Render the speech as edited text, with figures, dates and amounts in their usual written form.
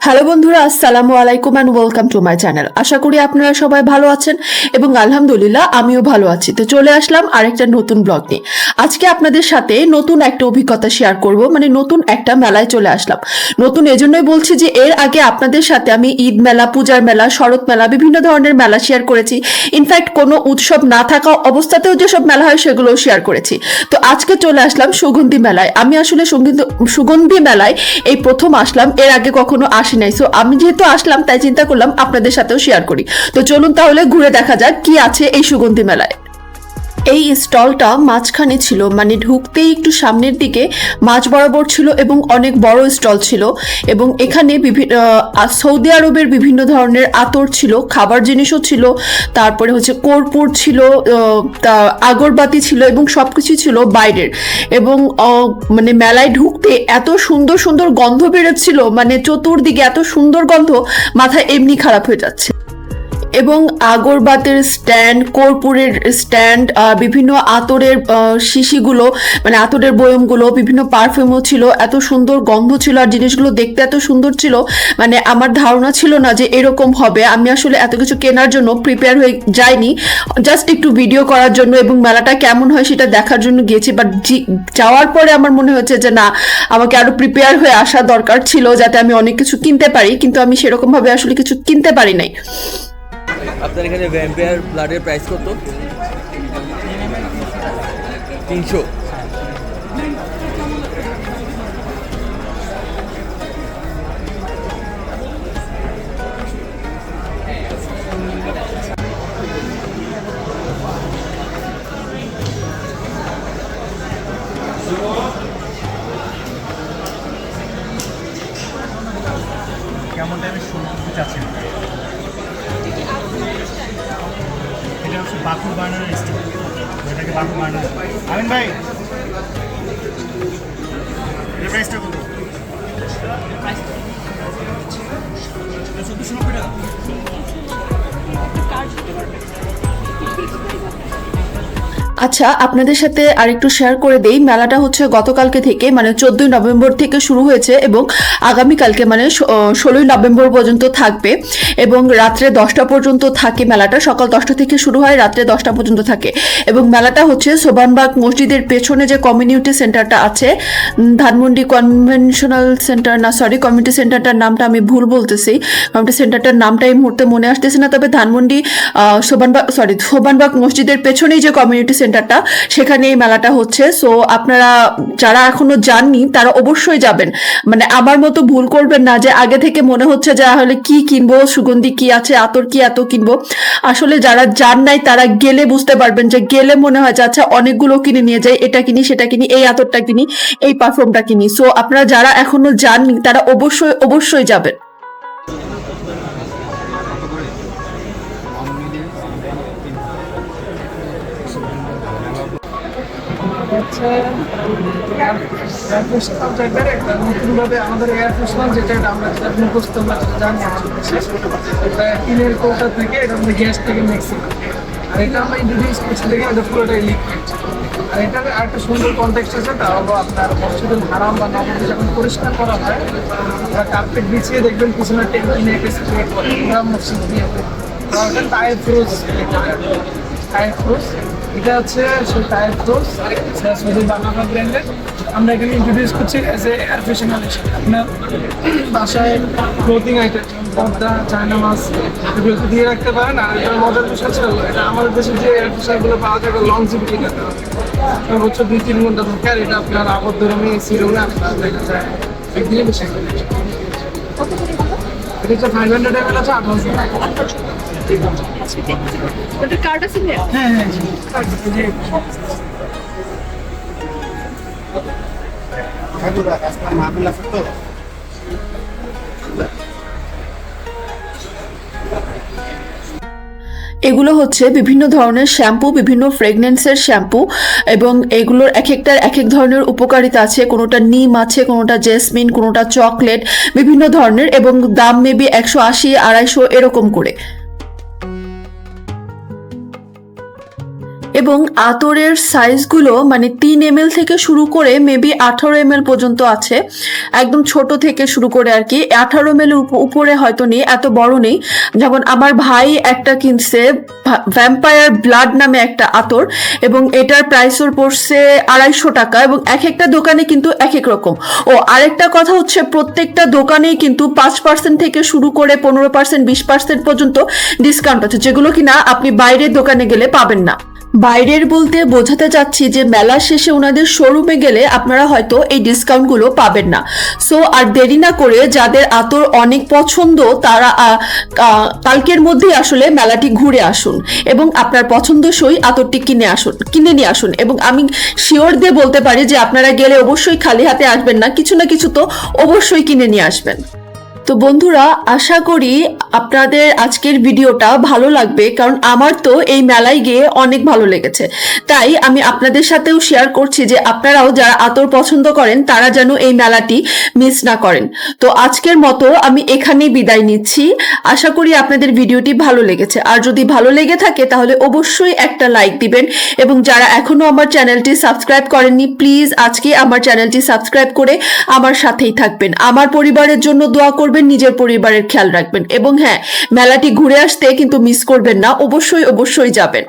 Hello বন্ধুরা, আসসালামু আলাইকুম and welcome to my channel. আশা করি আপনারা সবাই ভালো আছেন এবং আলহামদুলিল্লাহ আমিও ভালো আছি। তো চলে আসলাম আরেকটা নতুন ব্লগ নিয়ে। আজকে আপনাদের সাথে নতুন একটা অভিজ্ঞতা শেয়ার করব, মানে নতুন একটা মেলায় চলে আসলাম। নতুন এজন্যই বলছি যে এর আগে আপনাদের সাথে আমি ঈদ মেলা, পূজার মেলা, শরৎ মেলা, বিভিন্ন ধরনের মেলা শেয়ার করেছি। ইনফ্যাক্ট কোনো উৎসব না থাকা অবস্থাতেও যেসব মেলা হয় সেগুলোও শেয়ার করেছি। তো আজকে চলে আসলাম সুগন্ধি মেলায়। আমি আসলে সুগন্ধি মেলায় এই প্রথম আসলাম, এর আগে কখনো আসি নাই। সো আমি যেহেতু আসলাম তাই চিন্তা করলাম আপনাদের সাথেও শেয়ার করি। তো চলুন তাহলে ঘুরে দেখা যাক কি আছে এই সুগন্ধি মেলায়। এই স্টলটা মাঝখানে ছিল, মানে ঢুকতেই একটু সামনের দিকে মাঝ বরাবর ছিল এবং অনেক বড় স্টল ছিল। এবং এখানে সৌদি আরবের বিভিন্ন ধরনের আতর ছিল, খাবার জিনিসও ছিল, তারপরে হচ্ছে কর্পূর ছিল, আগরবাতি ছিল এবং সবকিছু ছিল বাইরের। এবং মানে মেলায় ঢুকতে এত সুন্দর সুন্দর গন্ধ বেরোচ্ছিল, মানে চতুর্দিকে এত সুন্দর গন্ধ, মাথা এমনি খারাপ হয়ে যাচ্ছে। এবং আগরবাতের স্ট্যান্ড, কর্পূরের স্ট্যান্ড, বিভিন্ন আতরের শিশিগুলো, মানে আতরের বয়মগুলো, বিভিন্ন পারফিউমও ছিল। এত সুন্দর গন্ধ ছিল আর জিনিসগুলো দেখতে এত সুন্দর ছিল, মানে আমার ধারণা ছিল না যে এরকম হবে। আমি আসলে এত কিছু কেনার জন্য প্রিপেয়ার হয়ে যাইনি, জাস্ট একটু ভিডিও করার জন্য এবং মেলাটা কেমন হয় সেটা দেখার জন্য গিয়েছি। বাট যাওয়ার পরে আমার মনে হচ্ছে যে না, আমাকে আরো প্রিপেয়ার হয়ে আসা দরকার ছিল যাতে আমি অনেক কিছু কিনতে পারি, কিন্তু আমি সেরকমভাবে আসলে কিছু কিনতে পারি নাই। আপনার এখানে ভ্যাম্পায়ার ব্লাডের প্রাইস কত? 300। কেমন টাইমে শুনতে চাচ্ছেন? এটা হচ্ছে বাকুর বার্নারের স্টিক, এটাকে বাকুর বার্নার। আমিন ভাই, এর প্রাইসটা কত? 1490 টাকা। আচ্ছা, আপনাদের সাথে আরেকটু শেয়ার করে দেই। মেলাটা হচ্ছে গতকালকে থেকে, মানে 14ই নভেম্বর থেকে শুরু হয়েছে এবং আগামীকালকে মানে 16ই নভেম্বর পর্যন্ত থাকবে এবং রাত্রে 10টা পর্যন্ত থাকে মেলাটা। সকাল 10টা থেকে শুরু হয়, রাত্রে 10টা পর্যন্ত থাকে। এবং মেলাটা হচ্ছে সোবানবাগ মসজিদের পেছনে যে কমিউনিটি সেন্টারটা আছে, ধানমন্ডি কনভেনশনাল সেন্টার, না সরি, কমিউনিটি সেন্টারটার নামটা আমি ভুল বলতেছি। কমিউনিটি সেন্টারটার নামটা এই মুহূর্তে মনে আসতেছে না, তবে ধানমন্ডি সোবানবাগ মসজিদের পেছনেই যে কমিউনিটি সেন্টারটা, সেখানে এই মেলাটা হচ্ছে। সো আপনারা যারা এখনো যাননি তারা অবশ্যই যাবেন, মানে আমার মতো ভুল করবেন না যে আগে থেকে মনে হচ্ছে যে আসলে কি কিনবো, সুগন্ধি কি আছে, আতর কি এত কিনবো। আসলে যারা যান নাই তারা গেলে বুঝতে পারবেন, যে গেলে মনে হয় যে আচ্ছা অনেকগুলো কিনে নিয়ে যাই, এটা কিনি সেটা কিনি, এই আতরটা কিনি, এই পারফিউমটা কিনি। সো আপনারা যারা এখনো যাননি তারা অবশ্যই অবশ্যই যাবেন। হচ্ছে এয়ারফোর্স সাবজেক্টের একটা নতুনভাবে আমাদের এয়ারফোর্স যেটা আমরা যেটা মুখস্থ আমরা যেটা জানি এটা টিনের কৌটা থেকে, এটা আমাদের গ্যাস থেকে মিক্সিং, আর এটা আমরা ইন্ট্রোডিউস করছি থেকে এটা পুরোটাই লিকুইড। আর এটার আরেকটা সুন্দর কনটেক্সট আছে, তা হলো আপনার মসজিদুল হারাম বা নবমী যখন পরিষ্কার করা হয়, ওরা কার্পেট বিছিয়ে দেখবেন পিছনে টেবিল একটা স্প্রে করে, ওরা মসজিদ দিয়ে ওটা টায়ার ফ্রোজ টায়ার ফ্রোজ। এটা হচ্ছে সেই টায়ার ফ্রোজ, সৌদি বাংলা ব্র্যান্ডের। আমরা এখানে ইন্ট্রোডিউস করছি অ্যাজ এ এয়ার ফ্রেশনার হিসেবে। আপনার বাসায় ক্লোথিং আইটেম, পর্দা, চায়না মাছ, এগুলো দিয়ে রাখতে পারেন। আর এটার মজার বিষয় ছিল, এটা আমাদের দেশে যে এয়ার ফ্রেশনারগুলো পাওয়া যায় লংজিভিটি থাকে, সর্বোচ্চ 2-3 ঘন্টা থাকে। আর এটা আপনার আবদ্ধ রুমে, এসি রুমে আপনার দেখা যায় একদিনে বেশি। এটা হচ্ছে 500 ml আছে, 8,000 টাকা। ওটা কার্ড আছে? হ্যাঁ হ্যাঁ জি। এগুলো হচ্ছে বিভিন্ন ধরনের শ্যাম্পু, বিভিন্ন ফ্রেগনেন্সের শ্যাম্পু, এবং এগুলোর এক একটার এক এক ধরনের উপকারিতা আছে। কোনোটা নিম আছে, কোনোটা জেসমিন, কোনোটা চকলেট, বিভিন্ন ধরনের, এবং দাম মেবি 180-250 এরকম করে। এবং আতরের সাইজগুলো মানে 3 ml থেকে শুরু করে মেবি 18 ml পর্যন্ত আছে, একদম ছোট থেকে শুরু করে আর কি। 18 ml উপরে হয়তো নেই, এত বড় নেই। যেমন আমার ভাই একটা কিনছে ভ্যাম্পায়ার ব্লাড নামে একটা আতর, এবং এটার প্রাইস ওর পড়ছে 250 টাকা, এবং এক একটা দোকানে কিন্তু এক এক রকম। ও আরেকটা কথা হচ্ছে, প্রত্যেকটা দোকানেই কিন্তু 5% থেকে শুরু করে 15%, 20% পর্যন্ত ডিসকাউন্ট আছে, যেগুলো কিনা আপনি বাইরের দোকানে গেলে পাবেন না। বাইরের বলতে বোঝাতে চাচ্ছি যে মেলা শেষে ওনাদের শোরুমে গেলে আপনারা হয়তো এই ডিসকাউন্টগুলো পাবেন না। সো আর দেরি না করে যাদের আতর অনেক পছন্দ তারা কালকের মধ্যেই আসলে মেলাটি ঘুরে আসুন এবং আপনার পছন্দসই আতরটি কিনে নিয়ে আসুন। এবং আমি শিওর দিয়ে বলতে পারি যে আপনারা গেলে অবশ্যই খালি হাতে আসবেন না, কিছু না কিছু তো অবশ্যই কিনে নিয়ে আসবেন। তো বন্ধুরা, আশা করি আপনাদের আজকের ভিডিওটা ভালো লাগবে, কারণ আমার তো এই মেলায় গিয়ে অনেক ভালো লেগেছে। তাই আমি আপনাদের সাথেও শেয়ার করছি যে আপনারাও যারা আতর পছন্দ করেন তারা যেন এই মেলাটি মিস না করেন। তো আজকের মতো আমি এখানেই বিদায় নিচ্ছি। আশা করি আপনাদের ভিডিওটি ভালো লেগেছে, আর যদি ভালো লেগে থাকে তাহলে অবশ্যই একটা লাইক দিবেন, এবং যারা এখনো আমার চ্যানেলটি সাবস্ক্রাইব করেননি প্লিজ আজকে আমার চ্যানেলটি সাবস্ক্রাইব করে আমার সাথেই থাকবেন। আমার পরিবারের জন্য দোয়া করবেন, নিজের পরিবারের খেয়াল রাখবেন, এবং হ্যাঁ, মেলাটি ঘুরে আসতে কিন্তু মিস করবেন না, অবশ্যই যাবেন।